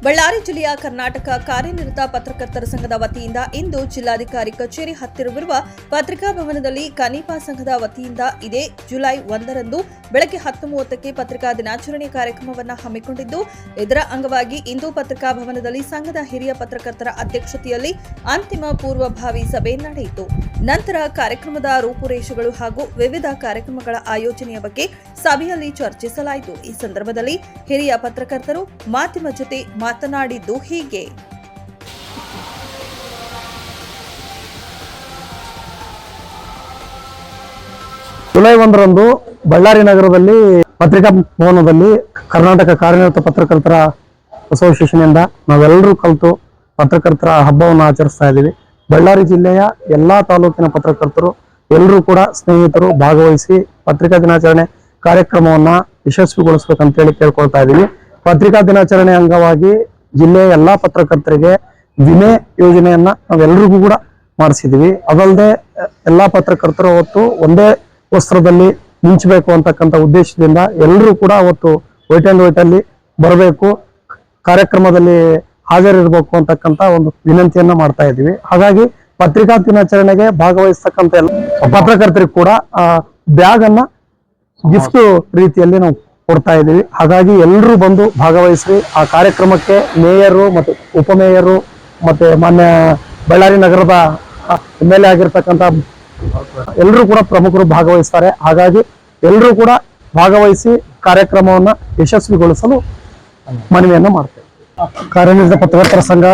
ಬಳ್ಳಾರಿ ಜಿಲ್ಲೆಯ ಕರ್ನಾಟಕ ಕಾರ್ಯನಿರತ ಪತ್ರಕರ್ತರ ಸಂಘದ ವತಿಯಿಂದ ಇಂದು ಜಿಲ್ಲಾಧಿಕಾರಿ ಕಚೇರಿ ಹತ್ತಿರವಿರುವ ಪತ್ರಿಕಾ ಭವನದಲ್ಲಿ ಕನಿಪಾ ಸಂಘದ ವತಿಯಿಂದ ಇದೇ ಜುಲೈ 1ರಂದು ಬೆಳಗ್ಗೆ 10:30ಕ್ಕೆ ಪತ್ರಿಕಾ ದಿನಾಚರಣೆ ಕಾರ್ಯಕ್ರಮವನ್ನು ಹಮ್ಮಿಕೊಂಡಿದ್ದು, ಇದರ ಅಂಗವಾಗಿ ಇಂದು ಪತ್ರಿಕಾ ಭವನದಲ್ಲಿ ಸಂಘದ ಹಿರಿಯ ಪತ್ರಕರ್ತರ ಅಧ್ಯಕ್ಷತೆಯಲ್ಲಿ ಅಂತಿಮ ಪೂರ್ವಭಾವಿ ಸಭೆ ನಡೆಯಿತು. ನಂತರ ಕಾರ್ಯಕ್ರಮದ ರೂಪುರೇಷೆಗಳು ಹಾಗೂ ವಿವಿಧ ಕಾರ್ಯಕ್ರಮಗಳ ಆಯೋಜನೆಯ ಬಗ್ಗೆ ಸಭೆಯಲ್ಲಿ ಚರ್ಚಿಸಲಾಯಿತು. ಈ ಸಂದರ್ಭದಲ್ಲಿ ಹಿರಿಯ ಪತ್ರಕರ್ತರು ಮಾಧ್ಯಮ ಜೊತೆ ಮಾತನಾಡಿದ್ದು ಹೀಗೆ. ಜುಲೈ 1ರಂದು ಬಳ್ಳಾರಿ ನಗರದಲ್ಲಿ ಪತ್ರಿಕಾ ಭವನದಲ್ಲಿ ಕರ್ನಾಟಕ ಕಾರ್ಯನಿರತ ಪತ್ರಕರ್ತರ ಅಸೋಸಿಯೇಷನ್ ಇಂದ ನಾವೆಲ್ಲರೂ ಕಲಿತು ಪತ್ರಕರ್ತರ ಹಬ್ಬವನ್ನು ಆಚರಿಸ್ತಾ ಇದ್ದೀವಿ. ಬಳ್ಳಾರಿ ಜಿಲ್ಲೆಯ ಎಲ್ಲಾ ತಾಲೂಕಿನ ಪತ್ರಕರ್ತರು ಎಲ್ಲರೂ ಕೂಡ ಸ್ನೇಹಿತರು ಭಾಗವಹಿಸಿ ಪತ್ರಿಕಾ ದಿನಾಚರಣೆ ಕಾರ್ಯಕ್ರಮವನ್ನ ಯಶಸ್ವಿಗೊಳಿಸಬೇಕಂತೇಳಿ ಕೇಳ್ಕೊಳ್ತಾ ಇದ್ದೀವಿ. ಪತ್ರಿಕಾ ದಿನಾಚರಣೆ ಅಂಗವಾಗಿ ಜಿಲ್ಲೆಯ ಎಲ್ಲಾ ಪತ್ರಕರ್ತರಿಗೆ ವಿಮೆ ಯೋಜನೆಯನ್ನ ನಾವೆಲ್ಲರಿಗೂ ಕೂಡ ಮಾಡಿಸಿದೀವಿ. ಅದಲ್ಲದೆ ಎಲ್ಲಾ ಪತ್ರಕರ್ತರು ಅವತ್ತು ಒಂದೇ ವಸ್ತ್ರದಲ್ಲಿ ಮಿಂಚಬೇಕು ಅಂತಕ್ಕಂಥ ಉದ್ದೇಶದಿಂದ ಎಲ್ಲರೂ ಕೂಡ ಅವತ್ತು ವೈಟ್ ಅಂಡ್ ವೈಟ್ ಅಲ್ಲಿ ಬರಬೇಕು, ಕಾರ್ಯಕ್ರಮದಲ್ಲಿ ಹಾಜರಿರಬೇಕು ಅಂತಕ್ಕಂಥ ಒಂದು ವಿನಂತಿಯನ್ನ ಮಾಡ್ತಾ ಇದ್ದೀವಿ. ಹಾಗಾಗಿ ಪತ್ರಿಕಾ ದಿನಾಚರಣೆಗೆ ಭಾಗವಹಿಸ್ತಕ್ಕಂಥ ಪತ್ರಕರ್ತರಿಗೆ ಕೂಡ ಬ್ಯಾಗ್ ಅನ್ನ ಗಿಫ್ಟ್ ರೀತಿಯಲ್ಲಿ ನಾವು ಕೊಡ್ತಾ ಇದ್ದೀವಿ. ಹಾಗಾಗಿ ಎಲ್ಲರೂ ಬಂದು ಭಾಗವಹಿಸಿ ಆ ಕಾರ್ಯಕ್ರಮಕ್ಕೆ ಮೇಯರು ಮತ್ತು ಉಪಮೇಯರು ಮತ್ತೆ ಮಾನ್ಯ ಬಳ್ಳಾರಿ ನಗರದ MLA ಆಗಿರ್ತಕ್ಕಂಥ ಎಲ್ಲರೂ ಕೂಡ ಪ್ರಮುಖರು ಭಾಗವಹಿಸ್ತಾರೆ. ಹಾಗಾಗಿ ಎಲ್ಲರೂ ಕೂಡ ಭಾಗವಹಿಸಿ ಕಾರ್ಯಕ್ರಮವನ್ನ ಯಶಸ್ವಿಗೊಳಿಸಲು ಮನವಿಯನ್ನ ಮಾಡ್ತೇವೆ. ಕಾರ್ಯನಿರತ ಪತ್ರಕರ್ತರ ಸಂಘ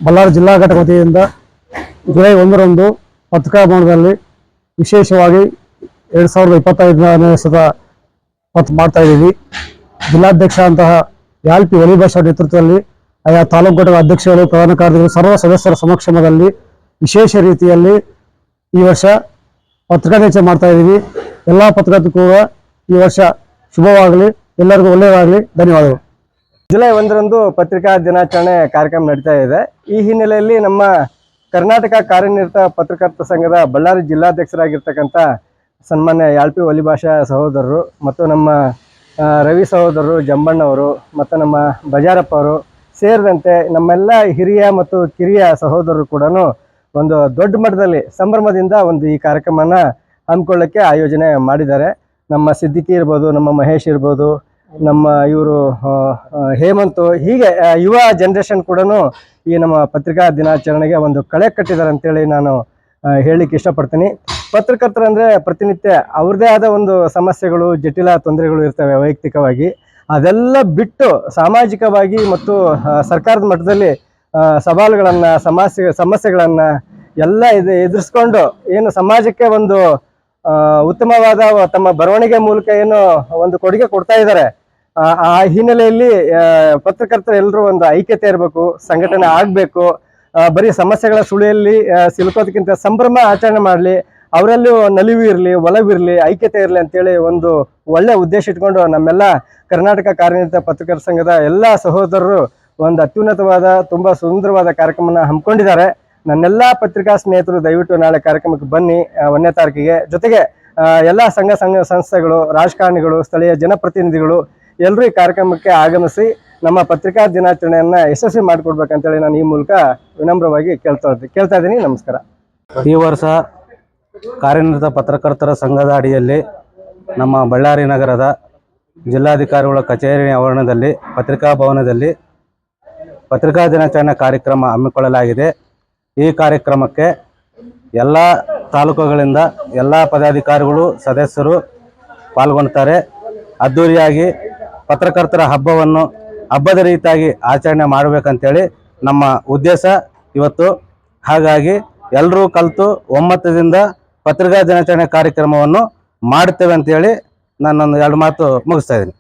ಬಳ್ಳಾರಿ ಜಿಲ್ಲಾ ಘಟಕ ವತಿಯಿಂದ ಜುಲೈ 1ರಂದು ಪತ್ರಿಕಾ ಭವನದಲ್ಲಿ ವಿಶೇಷವಾಗಿ 2025ನೇ ವರ್ಷದ ಮಾಡ್ತಾ ಇದ್ದೀವಿ. ಜಿಲ್ಲಾಧ್ಯಕ್ಷ ಅಂತಹ ಯಾಲ್ಪಿ ವಲಿಭಾಷಾ ನೇತೃತ್ವದಲ್ಲಿ ಆಯಾ ತಾಲೂಕು ಘಟಕ ಅಧ್ಯಕ್ಷರು, ಪ್ರಧಾನ ಕಾರ್ಯದರ್ಶಿಗಳು, ಸರ್ವ ಸದಸ್ಯರ ಸಮಕ್ಷಮದಲ್ಲಿ ವಿಶೇಷ ರೀತಿಯಲ್ಲಿ ಈ ವರ್ಷ ಪತ್ರಿಕಾ ದಿನಾಚರಣೆ ಮಾಡ್ತಾ ಇದ್ದೀವಿ. ಎಲ್ಲಾ ಪತ್ರಕರ್ತರು ಕೂಡ ಈ ವರ್ಷ ಶುಭವಾಗಲಿ, ಎಲ್ಲರಿಗೂ ಒಳ್ಳೆಯದಾಗಲಿ. ಧನ್ಯವಾದಗಳು. ಜುಲೈ 1ರಂದು ಪತ್ರಿಕಾ ದಿನಾಚರಣೆ ಕಾರ್ಯಕ್ರಮ ನಡೀತಾ ಇದೆ. ಈ ಹಿನ್ನೆಲೆಯಲ್ಲಿ ನಮ್ಮ ಕರ್ನಾಟಕ ಕಾರ್ಯನಿರತ ಪತ್ರಕರ್ತರ ಸಂಘದ ಬಳ್ಳಾರಿ ಜಿಲ್ಲಾಧ್ಯಕ್ಷರಾಗಿರ್ತಕ್ಕಂಥ ಸನ್ಮಾನ್ಯ ಯಾಲ್ಪಿ ವಲಿಭಾಷಾ ಸಹೋದರರು ಮತ್ತು ನಮ್ಮ ರವಿ ಸಹೋದರರು, ಜಂಬಣ್ಣವರು ಮತ್ತು ನಮ್ಮ ಬಜಾರಪ್ಪ ಅವರು ಸೇರಿದಂತೆ ನಮ್ಮೆಲ್ಲ ಹಿರಿಯ ಮತ್ತು ಕಿರಿಯ ಸಹೋದರರು ಕೂಡ ಒಂದು ದೊಡ್ಡ ಮಟ್ಟದಲ್ಲಿ ಸಂಭ್ರಮದಿಂದ ಈ ಕಾರ್ಯಕ್ರಮನ ಹಮ್ಮಿಕೊಳ್ಳಕ್ಕೆ ಆಯೋಜನೆ ಮಾಡಿದ್ದಾರೆ. ನಮ್ಮ ಸಿದ್ದಿಕಿ ಇರ್ಬೋದು, ನಮ್ಮ ಮಹೇಶ್ ಇರ್ಬೋದು, ನಮ್ಮ ಇವರು ಹೇಮಂತ್, ಹೀಗೆ ಯುವ ಜನರೇಷನ್ ಕೂಡ ಈ ನಮ್ಮ ಪತ್ರಿಕಾ ದಿನಾಚರಣೆಗೆ ಒಂದು ಕಳೆ ಕಟ್ಟಿದ್ದಾರೆ ಅಂತೇಳಿ ನಾನು ಹೇಳಲಿಕ್ಕೆ ಇಷ್ಟಪಡ್ತೀನಿ. ಪತ್ರಕರ್ತರಂದರೆ ಪ್ರತಿನಿತ್ಯ ಅವ್ರದ್ದೇ ಆದ ಒಂದು ಸಮಸ್ಯೆಗಳು, ಜಟಿಲ ತೊಂದರೆಗಳು ಇರ್ತವೆ ವೈಯಕ್ತಿಕವಾಗಿ. ಅದೆಲ್ಲ ಬಿಟ್ಟು ಸಾಮಾಜಿಕವಾಗಿ ಮತ್ತು ಸರ್ಕಾರದ ಮಟ್ಟದಲ್ಲಿ ಸವಾಲುಗಳನ್ನು, ಸಮಸ್ಯೆಗಳನ್ನು ಎಲ್ಲ ಎದುರಿಸ್ಕೊಂಡು ಏನು ಸಮಾಜಕ್ಕೆ ಒಂದು ಉತ್ತಮವಾದ ತಮ್ಮ ಬರವಣಿಗೆ ಮೂಲಕ ಏನು ಒಂದು ಕೊಡುಗೆ ಕೊಡ್ತಾ ಇದ್ದಾರೆ. ಆ ಹಿನ್ನೆಲೆಯಲ್ಲಿ ಪತ್ರಕರ್ತರು ಎಲ್ಲರೂ ಒಂದು ಐಕ್ಯತೆ ಇರಬೇಕು, ಸಂಘಟನೆ ಆಗಬೇಕು. ಬರೀ ಸಮಸ್ಯೆಗಳ ಸುಳಿಯಲ್ಲಿ ಸಿಲುಕೋದಕ್ಕಿಂತ ಸಂಭ್ರಮ ಆಚರಣೆ ಮಾಡಲಿ, ಅವರಲ್ಲೂ ನಲಿವು ಇರಲಿ, ಒಲವಿರಲಿ, ಐಕ್ಯತೆ ಇರಲಿ ಅಂತೇಳಿ ಒಂದು ಒಳ್ಳೆ ಉದ್ದೇಶ ಇಟ್ಕೊಂಡು ನಮ್ಮೆಲ್ಲ ಕರ್ನಾಟಕ ಕಾರ್ಯನಿರತ ಪತ್ರಕರ್ತರ ಸಂಘದ ಎಲ್ಲ ಸಹೋದರರು ಒಂದು ಅತ್ಯುನ್ನತವಾದ ತುಂಬ ಸುಂದರವಾದ ಕಾರ್ಯಕ್ರಮನ ಹಮ್ಮಿಕೊಂಡಿದ್ದಾರೆ. ನನ್ನೆಲ್ಲ ಪತ್ರಿಕಾ ಸ್ನೇಹಿತರು ದಯವಿಟ್ಟು ನಾಳೆ ಕಾರ್ಯಕ್ರಮಕ್ಕೆ ಬನ್ನಿ. 1ನೇ ತಾರೀಕಿಗೆ ಜೊತೆಗೆ ಎಲ್ಲ ಸಂಘ ಸಂಸ್ಥೆಗಳು, ರಾಜಕಾರಣಿಗಳು, ಸ್ಥಳೀಯ ಜನಪ್ರತಿನಿಧಿಗಳು ಎಲ್ಲರೂ ಈ ಕಾರ್ಯಕ್ರಮಕ್ಕೆ ಆಗಮಿಸಿ ನಮ್ಮ ಪತ್ರಿಕಾ ದಿನಾಚರಣೆಯನ್ನ ಯಶಸ್ವಿ ಮಾಡಿಕೊಡ್ಬೇಕಂತೇಳಿ ನಾನು ಈ ಮೂಲಕ ವಿನಮ್ರವಾಗಿ ಕೇಳ್ತಾ ಇದ್ದೀನಿ. ನಮಸ್ಕಾರ. ಈ ವರ್ಷ ಕಾರ್ಯನಿರತ ಪತ್ರಕರ್ತರ ಸಂಘದ ಅಡಿಯಲ್ಲಿ ನಮ್ಮ ಬಳ್ಳಾರಿ ನಗರದ ಜಿಲ್ಲಾಧಿಕಾರಿಗಳ ಕಚೇರಿ ಆವರಣದಲ್ಲಿ ಪತ್ರಿಕಾ ಭವನದಲ್ಲಿ ಪತ್ರಿಕಾ ದಿನಾಚರಣೆ ಕಾರ್ಯಕ್ರಮ ಹಮ್ಮಿಕೊಳ್ಳಲಾಗಿದೆ. ಈ ಕಾರ್ಯಕ್ರಮಕ್ಕೆ ಎಲ್ಲ ತಾಲೂಕುಗಳಿಂದ ಎಲ್ಲ ಪದಾಧಿಕಾರಿಗಳು, ಸದಸ್ಯರು ಪಾಲ್ಗೊಳ್ತಾರೆ. ಅದ್ದೂರಿಯಾಗಿ ಪತ್ರಕರ್ತರ ಹಬ್ಬದ ರೀತಿಯಾಗಿ ಆಚರಣೆ ಮಾಡಬೇಕಂತೇಳಿ ನಮ್ಮ ಉದ್ದೇಶ ಇವತ್ತು. ಹಾಗಾಗಿ ಎಲ್ಲರೂ ಕಲಿತು ಒಮ್ಮತದಿಂದ ಪತ್ರಿಕಾ ದಿನಾಚರಣೆ ಕಾರ್ಯಕ್ರಮವನ್ನು ಮಾಡುತ್ತೇವೆ ಅಂತೇಳಿ ನಾನೊಂದು 2 ಮಾತು ಮುಗಿಸ್ತಾ ಇದ್ದೀನಿ.